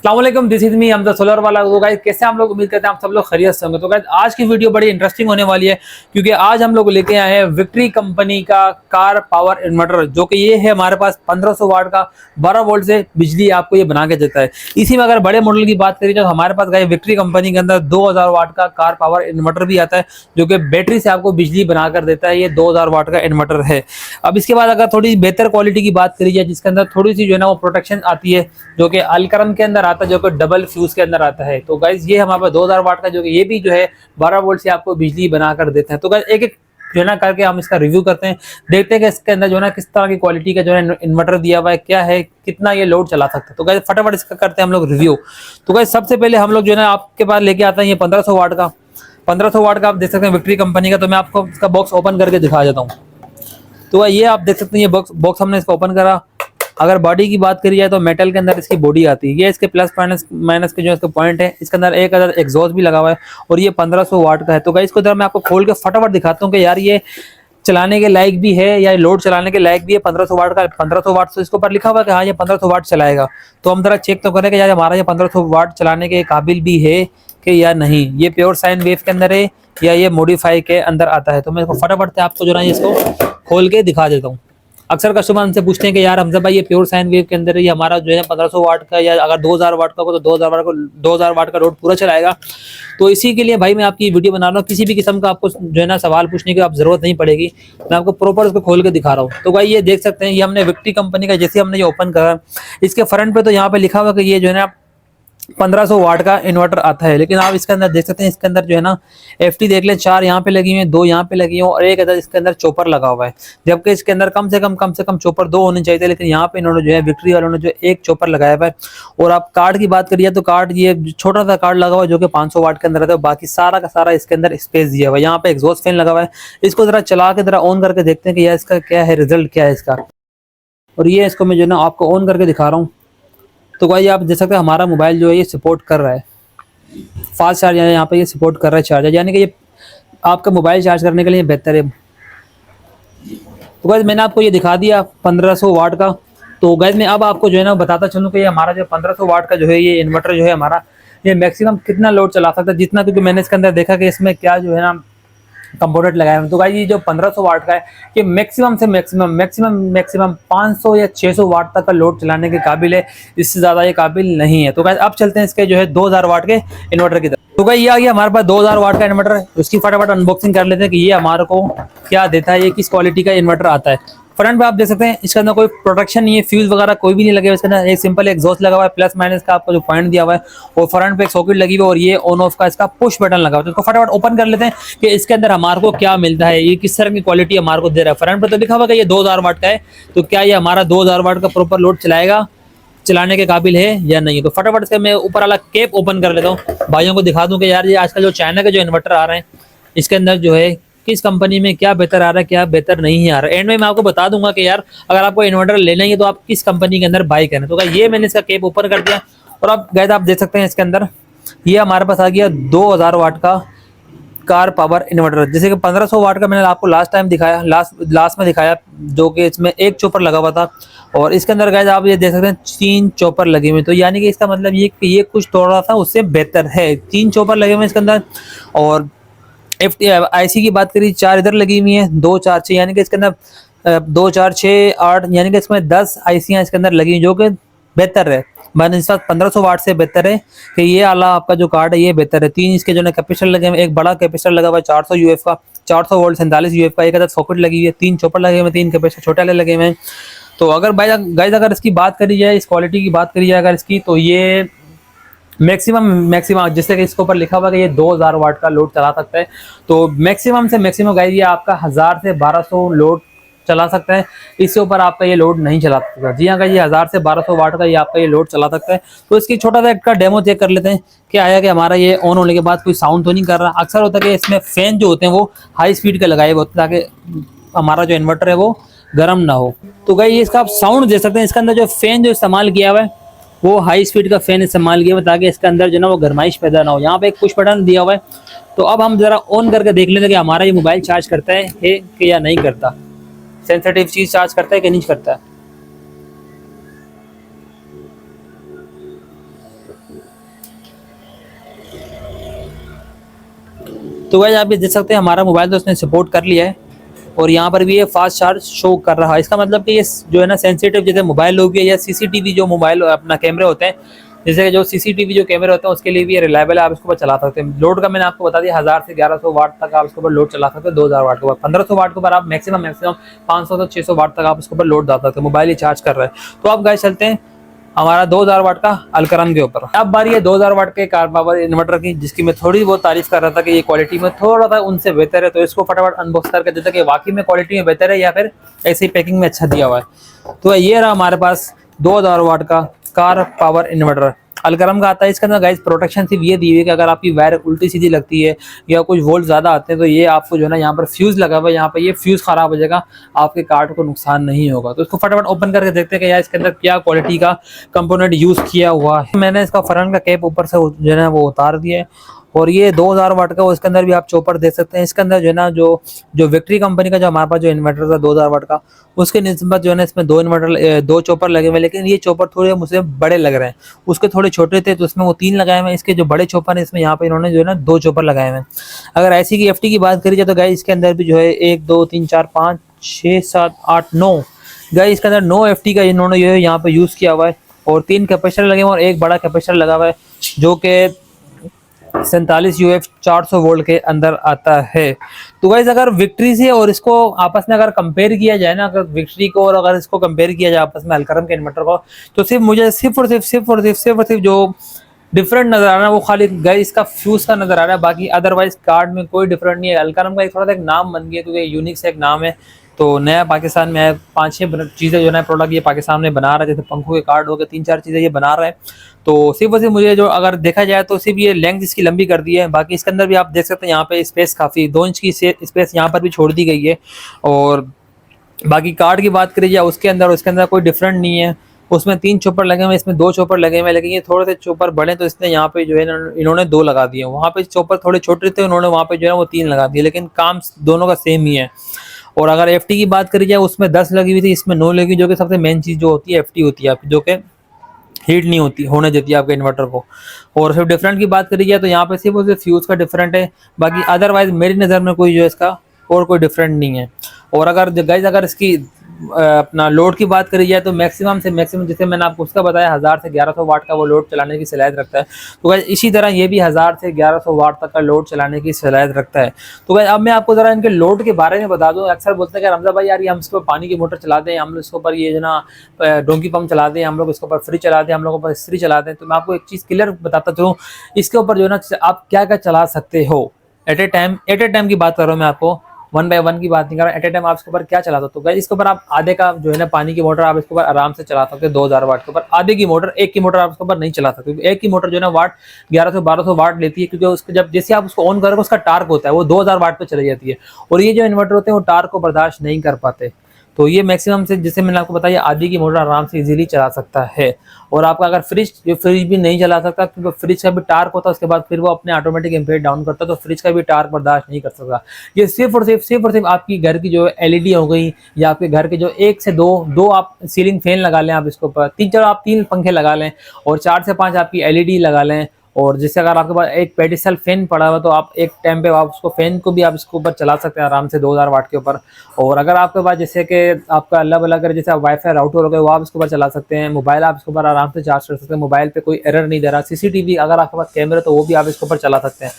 अस्सलाम वालेकुम, this is me Hamza solar वाला। तो गाइस कैसे हम लोग उम्मीद करते हैं आप सब लोग खैरियत से होंगे। तो गाइस आज की वीडियो बड़ी इंटरेस्टिंग होने वाली है क्योंकि आज हम लोग लेके आए हैं विक्ट्री कंपनी का कार पावर इन्वर्टर, जो कि ये है हमारे पास 1500 वाट का 12 वोल्ट से बिजली आपको ये बना के देता है। इसी में अगर बड़े मॉडल की बात करें तो हमारे पास गाइस विक्ट्री कंपनी के अंदर 2000 वाट का कार पावर इन्वर्टर भी आता है, जो कि बैटरी से आपको बिजली बनाकर देता है। ये 2000 वाट का इन्वर्टर है। अब इसके बाद अगर थोड़ी बेहतर क्वालिटी की बात करी जाए, जिसके अंदर थोड़ी सी जो है ना वो प्रोटेक्शन आती है, जो कि अलकरम के अंदर आता है, जो कि डबल फ्यूज के अंदर आता है। तो गाइज ये हमारे पास 2000 वाट का, जो कि ये भी जो है 12 वोल्ट से आपको बिजली बनाकर देता है। तो गाइज एक एक जो है ना करके हम इसका रिव्यू करते हैं, देखते हैं कि इसके अंदर जो है ना किस तरह की क्वालिटी का जो है इन्वर्टर दिया हुआ है, क्या है, कितना ये लोड चला सकता है। तो गाइज फटाफट इसका करते हैं हम लोग रिव्यू। तो गाइज सबसे पहले हम लोग जो है ना आपके पास लेके आते हैं ये 1500 वाट का। 1500 वाट का आप देख सकते हैं विक्ट्री कंपनी का। तो मैं आपको इसका बॉक्स ओपन करके दिखा देता हूँ। तो ये आप देख सकते हैं, ये बॉक्स हमने इसको ओपन करा। अगर बॉडी की बात करी जाए तो मेटल के अंदर इसकी बॉडी आती है। ये इसके प्लस माइनस के जो इसके पॉइंट है, इसके अंदर एक अदर एग्जॉस्ट भी लगा हुआ है और ये 1500 वाट का है। तो गाइस इसको जरा मैं आपको खोल के फटाफट दिखाता हूँ कि यार ये चलाने के लायक भी है या लोड चलाने के लायक भी है। 1500 वाट का, 1500 वाट से इसके ऊपर लिखा हुआ है कि हाँ ये 1500 वाट चलाएगा। तो हम जरा चेक तो करें कि यार हमारा ये 1500 वाट चलाने के काबिल भी है कि या नहीं। ये प्योर साइन वेव के अंदर है या ये मॉडिफाई के अंदर आता है। तो मैं इसको फटाफट से आपको जो है इसको खोल के दिखा देता हूँ। अक्सर कस्टमर हमसे पूछते हैं कि यार हमजा भाई ये प्योर साइन वेव के अंदर है, ये हमारा जो है 1500 वाट का, या अगर 2000 वाट का हो तो 2000 वाट का लोड पूरा चलाएगा। तो इसी के लिए भाई मैं आपकी वीडियो बना रहा हूँ। किसी भी किस्म का आपको जो है ना सवाल पूछने की आप जरूरत नहीं पड़ेगी, मैं आपको प्रॉपर उसको खोल के दिखा रहा हूँ। तो भाई ये देख सकते हैं, ये हमने विक्ट्री कंपनी का जैसे हमने ये ओपन करा, इसके फ्रंट पे तो यहाँ पे लिखा हुआ कि ये जो है ना 1500 वाट का इन्वर्टर आता है। लेकिन आप इसके अंदर देख सकते हैं, इसके अंदर जो है ना एफटी देख लें, 4 यहाँ पे लगी हुई है, 2 यहाँ पे लगी हुई और एक अदर इसके अंदर चॉपर लगा हुआ है। जबकि इसके अंदर कम से कम चॉपर 2 होने चाहिए थे, लेकिन यहाँ पे इन्होंने जो है विक्ट्री वालों ने जो एक चॉपर लगाया हुआ है। और आप कार्ड की बात करिए तो कार्ड ये छोटा सा कार्ड लगा हुआ है जो कि 500 वाट के अंदर रहता है। बाकी सारा का सारा इसके अंदर स्पेस दिया हुआ है। यहाँ पे एग्जॉस्ट फैन लगा हुआ है। इसको जरा चला के जरा ऑन करके देखते हैं कि यार इसका क्या है, रिजल्ट क्या है इसका। और ये इसको मैं जो है ना आपको ऑन करके दिखा रहा हूँ। तो भाई आप देख सकते हैं हमारा मोबाइल जो है ये सपोर्ट कर रहा है फास्ट चार्ज, यहाँ पे ये सपोर्ट कर रहा है चार्जर, यानी कि ये आपका मोबाइल चार्ज करने के लिए बेहतर है। तो गाइस मैंने आपको ये दिखा दिया 1500 वाट का। तो गाइस मैं अब आपको जो है ना बताता चलूँ कि ये हमारा जो 1500 वाट का जो है ये इन्वर्टर जो है हमारा, ये मैक्सिमम कितना लोड चला सकता है, जितना, क्योंकि मैंने इसके अंदर देखा कि इसमें क्या जो है ना कंपोनेंट लगाए हैं। तो गाइस ये जो 1500 वाट का है, ये मैक्सिमम से मैक्सिमम 500 या 600 वाट तक का लोड चलाने के काबिल है। इससे ज्यादा ये काबिल नहीं है। तो गाइस अब चलते हैं इसके जो है 2000 वाट के इन्वर्टर की तरफ। तो गाइस ये आ गया हमारे पास 2000 वाट का इन्वर्टर है। उसकी फटाफट अनबॉक्सिंग कर लेते हैं कि ये हमारे को क्या देता है, ये किस क्वालिटी का इन्वर्टर आता है। फ्रंट पे आप देख सकते हैं इसके अंदर कोई प्रोटेक्शन नहीं है, फ्यूज वगैरह कोई भी नहीं लगे हुए। इसके अंदर एक सिंपल एग्जॉस्ट लगा हुआ है, प्लस माइनस का आपको जो पॉइंट दिया हुआ है, और फ्रंट पे एक सॉकेट लगी हुई है और ये ऑन ऑफ का इसका पुश बटन लगा हुआ है। तो इसको फटाफट ओपन कर लेते हैं कि इसके अंदर हमारे को क्या मिलता है, ये किस तरह की क्वालिटी हमारे को दे रहा है। फ्रंट पे तो लिखा हुआ है कि ये 2000 वाट का है। तो क्या ये हमारा 2000 वाट का प्रॉपर लोड चलाएगा, चलाने के काबिल है या नहीं। तो फटाफट से मैं ऊपर वाला केप ओपन कर लेता हूँ, भाइयों को दिखा दूं कि यार ये आजकल जो चाइना के जो इन्वर्टर आ रहे हैं, इसके अंदर जो है किस कंपनी में क्या बेहतर आ रहा है, क्या बेहतर नहीं आ रहा है। एंड में मैं आपको बता दूंगा कि यार अगर आपको इन्वर्टर लेना ही है तो आप किस कंपनी के अंदर बाई करें। तो ये मैंने इसका केप ओपन कर दिया और अब गाइस आप देख सकते हैं इसके अंदर ये हमारे पास आ गया 2000 वाट का कार पावर इन्वर्टर। जैसे कि 1500 वाट का मैंने आपको लास्ट टाइम दिखाया, लास्ट में दिखाया, जो कि इसमें एक चॉपर लगा हुआ था। और इसके अंदर गाइस आप ये देख सकते हैं 3 चॉपर लगे हुए। तो यानी कि इसका मतलब ये कि ये कुछ थोड़ा सा उससे बेहतर है। 3 चॉपर लगे हुए इसके अंदर। और IC की बात करी 4 इधर लगी हुई है, 2 4 6, यानी कि इसके अंदर 2 4 6 8, यानी कि इसमें 10 आईसियां इसके अंदर लगी हुई, जो कि बेहतर है। मैंने इस वक्त 1500 वाट से बेहतर है कि ये वाला आपका जो कार्ड है ये बेहतर है। 3 इसके जो है कैपेसिटर लगे हुए, एक बड़ा कैपेसिटर लगा हुआ है 400 UF का, 400 वोल्ट 47 UF का, एक अदर सॉकेट लगी हुई है, 3 चॉपर लगे हुए, 3 कैपेसिटर छोटे वाले लगे हुए हैं। तो अगर गाइस अगर इसकी बात करी जाए, इस क्वालिटी की बात करी जाए अगर इसकी, तो ये मैक्सिमम जैसे कि इसके ऊपर लिखा हुआ है कि ये 2000 वाट का लोड चला सकता है। तो मैक्सिमम से मैक्सिमम गाइस ये आपका 1000 से 1200 लोड चला सकता है। इससे ऊपर आपका ये लोड नहीं चला सकता। जी हाँ गाइस, ये 1000 से 1200 वाट का ये आपका ये लोड चला सकता है। तो इसकी छोटा सा इसका डेमो चेक कर लेते हैं कि आया कि हमारा ये ऑन होने के बाद कोई साउंड तो नहीं कर रहा। अक्सर होता है कि इसमें फैन जो होते हैं वो हाई स्पीड के लगाए होते हैं ताकि हमारा जो इन्वर्टर है वो गर्म ना हो। तो गाइस इसका आप साउंड दे सकते हैं। इसके अंदर जो फैन जो इस्तेमाल किया हुआ है वो हाई स्पीड का फैन इस्तेमाल किया हुआ ताकि इसके अंदर जो ना वो गर्माइश पैदा ना हो। यहाँ पे एक पुश बटन दिया हुआ है। तो अब हम जरा ऑन करके देख लेते हैं कि हमारा ये मोबाइल चार्ज करता है कि या नहीं करता, सेंसिटिव चीज चार्ज करता है कि नहीं करता है। तो गाइस आप ये देख सकते हैं हमारा मोबाइल तो उसने सपोर्ट कर लिया है और यहाँ पर भी ये फास्ट चार्ज शो कर रहा है। इसका मतलब कि ये जो है ना सेंसिटिव जैसे मोबाइल हो गया या सीसीटीवी जो मोबाइल अपना कैमरे होते हैं, जैसे जो सीसीटीवी जो कैमरे होते हैं उसके लिए भी ये रिलायबल है, आप इसके ऊपर चला सकते हैं। लोड का मैंने आपको बता दिया 1000 से 1100 वाट तक आप इसके ऊपर लोड चला सकते हैं। 2000 वाट के ऊपर 1500 वाट के ऊपर आप मैक्सिमम 500 से 600 वाट तक आप इसके ऊपर लोड डाल सकते हैं। मोबाइल ही चार्ज कर रहा है। तो आप गाइस चलते हैं हमारा 2000 वाट का अलकरम के ऊपर। अब बारी है 2000 वाट के कार पावर इन्वर्टर की, जिसकी मैं थोड़ी बहुत तारीफ कर रहा था कि ये क्वालिटी में थोड़ा सा उनसे बेहतर है। तो इसको फटाफट अनबॉक्स करके देता कि वाकई में क्वालिटी में बेहतर है या फिर ऐसी पैकिंग में अच्छा दिया हुआ है। तो ये रहा हमारे पास 2000 वाट का कार पावर इन्वर्टर अलकरम का आता है। इसके अंदर गाइस प्रोटेक्शन सिर्फ ये दी हुई है कि अगर आपकी वायर उल्टी सीधी लगती है या कुछ वोल्ट ज़्यादा आते हैं तो ये आपको जो है ना यहाँ पर फ्यूज़ लगा हुआ है, यहाँ पर ये फ्यूज़ खराब हो जाएगा, आपके कार्ड को नुकसान नहीं होगा। तो इसको फटाफट ओपन करके देखते हैं कि यार इसके अंदर क्या क्वालिटी का कंपोनेंट यूज़ किया हुआ है। मैंने इसका फ्रंट का कैप ऊपर से जो है ना वो उतार दिया है और ये 2000 वाट का, इसके अंदर भी आप चॉपर देख सकते हैं। इसके अंदर जो है ना जो विक्ट्री कंपनी का जो हमारे पास जो इन्वर्टर था 2000 वाट का, उसके निस्बत जो है ना इसमें दो चॉपर लगे हुए हैं, लेकिन ये चॉपर थोड़े मुझसे बड़े लग रहे हैं। उसके थोड़े छोटे थे तो उसमें वो 3 लगाए हुए हैं, इसके जो बड़े चॉपर है इसमें यहाँ पे इन्होंने जो है ना 2 चॉपर लगाए हुए हैं। अगर ऐसी की एफटी की बात करी जाए तो गाइस इसके अंदर भी जो है 1 2 3 4 5 6 7 8 9 गाइस इसके अंदर 9 एफटी का इन्होंने जो है यहाँ पे यूज़ किया हुआ है और 3 कैपेसिटर लगे हुए हैं और एक बड़ा कैपेसिटर लगा हुआ है जो कि 47 UF 400 वोल्ट के अंदर आता है। तो गाइस अगर विक्ट्री से और इसको आपस में अगर कंपेयर किया जाए ना, अगर विक्ट्री को और अगर इसको कंपेयर किया जाए आपस में अलकरम के इन्वर्टर को, तो सिर्फ मुझे सिर्फ और सिर्फ जो डिफरेंट नजर आ रहा है वो खाली गाइस इसका फ्यूज का नजर आ रहा है, बाकी अदरवाइज कार्ड में कोई डिफरेंट नहीं है। अलकरम का एक थोड़ा सा एक नाम बन गया क्योंकि यूनिक से एक नाम है। तो नया पाकिस्तान में 5-6 चीज़ें जो है प्रोडक्ट ये पाकिस्तान में बना रहे हैं, जैसे पंखों के कार्ड हो गए, 3-4 चीज़ें ये बना रहे हैं। तो सिर्फ और सिर्फ मुझे जो अगर देखा जाए तो सिर्फ ये लेंथ इसकी लंबी कर दी है, बाकी इसके अंदर भी आप देख सकते हैं यहाँ पे स्पेस काफ़ी 2 इंच की स्पेस यहाँ पर भी छोड़ दी गई है। और बाकी कार्ड की बात करी जाए उसके अंदर कोई डिफरेंट नहीं है। उसमें 3 चॉपर लगे हुए हैं, इसमें 2 चॉपर लगे हुए हैं, लेकिन ये थोड़े से चॉपर बड़े तो इसने यहाँ पे जो है इन्होंने 2 लगा दिए। वहाँ पे चॉपर थोड़े छोटे थे, उन्होंने वहाँ पे जो है वो 3 लगा दिए, लेकिन काम दोनों का सेम ही है। और अगर एफटी की बात करी जाए उसमें 10 लगी हुई थी, इसमें 9 लगी, जो कि सबसे मेन चीज़ जो होती है एफटी होती है आपकी, जो कि हीट नहीं होती होने देती है आपके इन्वर्टर को। और सिर्फ डिफरेंट की बात करी जाए तो यहाँ पे सिर्फ और सिर्फ फ्यूज़ का डिफरेंट है, बाकी अदरवाइज मेरी नज़र में कोई जो है इसका और कोई डिफरेंट नहीं है। और अगर गाइज अगर इसकी अपना लोड की बात करी जाए तो मैक्सिमम से मैक्सिमम, जैसे मैंने आपको उसका बताया 1000 से 1100 वाट का वो लोड चलाने की सलाहियत रखता है, तो गाइज इसी तरह ये भी 1000 से 1100 वाट तक का लोड चलाने की सलाहियत रखता है। तो गाइज अब मैं आपको ज़रा इनके लोड के बारे में बता दूँ। अक्सर बोलते हैं कि रमज़ा भाई यार ये हम इसके ऊपर पानी की मोटर चलाते हैं, हम लोग इसके ऊपर ये जो ना डोंकी पंप चलाते हैं, हम लोग इसके ऊपर फ्रिज चलाते हैं, हम लोग ऊपर इस्त्री चलाते हैं। तो मैं आपको एक चीज़ क्लियर बताता चलूँ, इसके ऊपर जो है ना आप क्या क्या चला सकते हो एट ए टाइम की बात कर रहा हूँ मैं आपको, 1 बाय 1 की बात नहीं कर रहा। एट ए टाइम आप इसके ऊपर क्या चला सकते हो। गाइस इसके ऊपर आप आधे का जो है ना पानी की मोटर आप इसके ऊपर आराम से चला सकते हो 2000 वाट के ऊपर। आधे की मोटर, एक की मोटर आप इसके ऊपर नहीं चला सकते, एक की मोटर जो है ना वाट 1100-1200 वाट लेती है, क्योंकि उसके जब जैसे आप उसको ऑन करोगे उसका टार्क होता है वो 2000 वाट पे चली जाती है, और ये जो इन्वर्टर होते हैं वो टार्क को बर्दाश्त नहीं कर पाते। तो ये मैक्सिमम से, जैसे मैंने आपको बताया, आधी की मोटर आराम से इजीली चला सकता है। और आपका अगर फ्रिज भी नहीं चला सकता, क्योंकि फ्रिज का भी टार्क होता है, उसके बाद फिर वो अपने ऑटोमेटिक एम्पीयर डाउन करता है, तो फ्रिज का भी टार्क बर्दाश्त नहीं कर सकता। ये सिर्फ और सिर्फ आपकी घर की जो एलईडी हो गई, या आपके घर के जो 1 से 2 आप सीलिंग फैन लगा लें, आप इसके ऊपर 3 पंखे लगा लें, और 4 से 5 आपकी एलईडी लगा लें। और जैसे अगर आपके पास एक पेडिसल फैन पड़ा हुआ तो आप एक टाइम पे आप उसको फैन को भी आप इसके ऊपर चला सकते हैं आराम से 2000 वाट के ऊपर। और अगर आपके पास जैसे कि आपका अल्लाह अगर जैसे वाईफाई राउटर हो गए वो आप इसके ऊपर चला सकते हैं। मोबाइल आप इसके ऊपर आराम से चार्ज कर सकते हैं, मोबाइल पे कोई एरर नहीं दे रहा। सीसीटीवी अगर आपके पास कैमरा तो वो भी आप इसके ऊपर चला सकते हैं।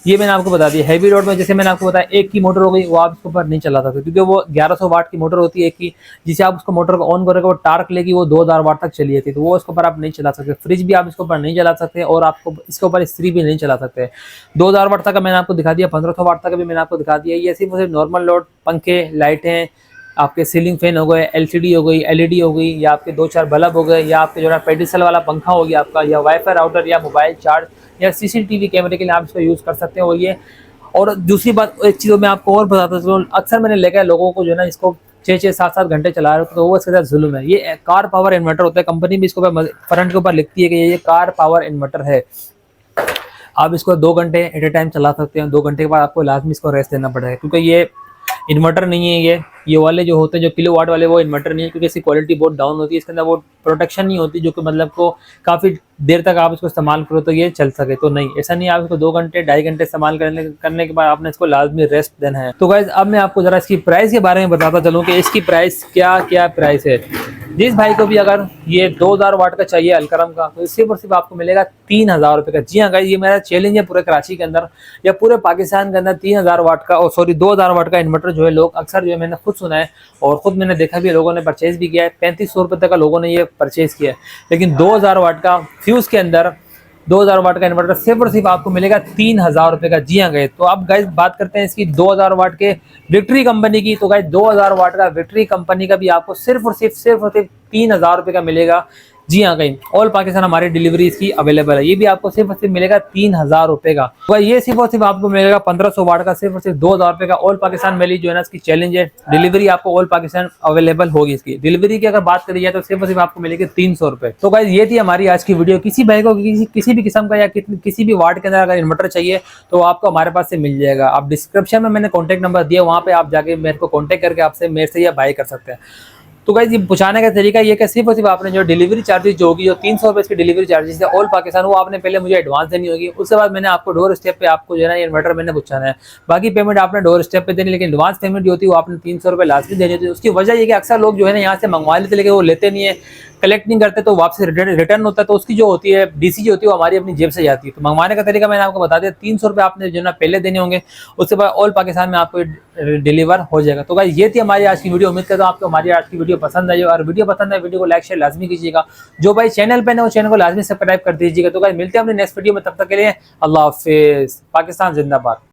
ये मैंने आपको बता दिया। हैवी लोड में जैसे मैंने आपको बताया 1 की मोटर हो गई, वो आप इसके ऊपर नहीं चला सकते, क्योंकि वो 1100 वाट की मोटर होती है एक की, जिसे आप उसको मोटर को ऑन करोगे वो टार्क लेगी, वो 2000 वाट तक चली जाती है, तो वो इसके ऊपर आप नहीं चला सकते। फ्रिज भी आप इसके ऊपर नहीं चला सकते, और आपको इसके ऊपर इस्त्री भी नहीं चला सकते। 2000 वाट तक का मैंने आपको दिखा दिया, 1500 वाट तक का भी मैंने आपको दिखा दिया। ये सिर्फ नॉर्मल लोड, पंखे, लाइटें, आपके सीलिंग फैन हो गए, एलसीडी हो गई, एलईडी हो गई, या आपके 2-4 बल्ब हो गए, या आपके जो है पेडिसल वाला पंखा हो गया आपका, या वाईफाई राउटर, या मोबाइल चार्ज, या सीसीटीवी कैमरे के लिए आप इसको यूज़ कर सकते हैं। और ये, और दूसरी बात, एक चीज़ मैं आपको और बताता चलूँ, अक्सर मैंने देखा है लोगों को जो है ना इसको 6-6, 7-7 घंटे चला रहे हो, तो वो इसके साथ जुल्म है। ये कार पावर इन्वर्टर होता है, कंपनी भी इसको फ्रंट के ऊपर लिखती है कि ये कार पावर इन्वर्टर है। आप इसको 2 घंटे एट ए टाइम चला सकते हैं, 2 घंटे के बाद आपको लाजमी इसको रेस्ट देना पड़ेगा, क्योंकि ये इन्वर्टर नहीं है ये वाले जो होते हैं जो किलोवाट वाले वो इन्वर्टर नहीं है, क्योंकि इसकी क्वालिटी बहुत डाउन होती है, इसके अंदर वो प्रोटेक्शन नहीं होती जो कि मतलब को काफ़ी देर तक आप इसको इस्तेमाल करो तो ये चल सके। तो नहीं, ऐसा नहीं है, आप इसको 2 घंटे 2.5 घंटे इस्तेमाल करने के बाद आपने इसको लाजमी रेस्ट देना है। तो गाइज अब मैं आपको ज़रा इसकी प्राइस के बारे में बताता चलूँ कि इसकी प्राइस क्या प्राइस है। जिस भाई को भी अगर ये 2000 वाट का चाहिए अलकरम का, तो सिर्फ और सिर्फ आपको मिलेगा 3000 रुपये का। जी हाँ गाइस, ये मेरा चैलेंज है पूरे कराची के अंदर या पूरे पाकिस्तान के अंदर 3000 वाट का और 2000 वाट का इन्वर्टर जो है लोग अक्सर जो है मैंने खुद सुना है और खुद मैंने देखा भी, लोगों ने परचेज भी किया है। 3500 रुपये तक का लोगों ने ये परचेज किया है। लेकिन 2000 वाट का फ्यूज़ के अंदर 2000 वाट का इन्वर्टर सिर्फ और सिर्फ आपको मिलेगा 3000 रुपये का। जी हाँ गाइस, तो अब गाइस बात करते हैं इसकी 2000 वाट के विक्ट्री कंपनी की। तो गाइस 2000 वाट का विक्ट्री कंपनी का भी आपको सिर्फ और सिर्फ 3000 रुपये का मिलेगा। जी हाँ गाइस, ऑल पाकिस्तान हमारी डिलीवरी इसकी अवेलेबल है। ये भी आपको सिर्फ और सिर्फ मिलेगा 3000 रुपये का। तो ये सिर्फ और सिर्फ आपको मिलेगा 1500 वाट का सिर्फ और सिर्फ 2000 रुपये का। ऑल पाकिस्तान मेरी जो है ना इसकी चैलेंज है, डिलीवरी आपको ऑल पाकिस्तान अवेलेबल होगी। इसकी डिलीवरी की अगर बात करी जाए तो सिर्फ और सिर्फ आपको मिलेगी 300 रुपये। तो गाइस ये थी हमारी आज की वीडियो। किसी भाई को किसी भी किस्म का या किसी भी वाट के अंदर अगर इन्वर्टर चाहिए तो आपको हमारे पास से मिल जाएगा। आप डिस्क्रिप्शन में मैंने कॉन्टैक्ट नंबर दिया, वहाँ पे आप जाके मेरे को कॉन्टैक्ट करके आपसे मेरे से या बाय कर सकते हैं। तो गाइस ये पहुंचाने का तरीका ये कि सिर्फ और सिर्फ आपने जो डिलीवरी चार्जेस जो होगी, जो 300 रुपये की डिलीवरी चार्जेस है ऑल पाकिस्तान, वो आपने पहले मुझे एडवांस देनी होगी। उसके बाद मैंने आपको डोर स्टेप पे आपको जो है ना इन्वर्टर मैंने पहुंचाना है। बाकी पेमेंट आपने डोर स्टेप पे देनी, लेकिन एडवांस पेमेंट जो होती है वो आपने 300 रुपये लाजमी देनी होती है। उसकी वजह ये कि अक्सर लोग जो है ना यहाँ से मंगवा लेते, लेकिन वो लेते नहीं है, कलेक्ट नहीं करते, तो वापस रिटर्न होता है। तो उसकी जो होती है डीसी जो होती है वो हमारी अपनी जेब से जाती है। तो मंगवाने का तरीका मैंने आपको बता दिया, 300 रुपये आपने जो है ना पहले देने होंगे, उसके बाद ऑल पाकिस्तान में आपको डिलीवर हो जाएगा। तो गाइस ये थी हमारी आज की वीडियो। उम्मीद करता हूँ आपको हमारी आज की वीडियो पसंद आई, और वीडियो पसंद आए वीडियो को लाइक शेयर लाजमी कीजिएगा। जो भाई चैनल पे है वो चैनल को लाजमी सब्सक्राइब कर दीजिएगा। तो गाइस मिलते हैं अपने नेक्स्ट वीडियो में, तब तक के लिए अल्लाह हाफिज़। पाकिस्तान जिंदाबाद।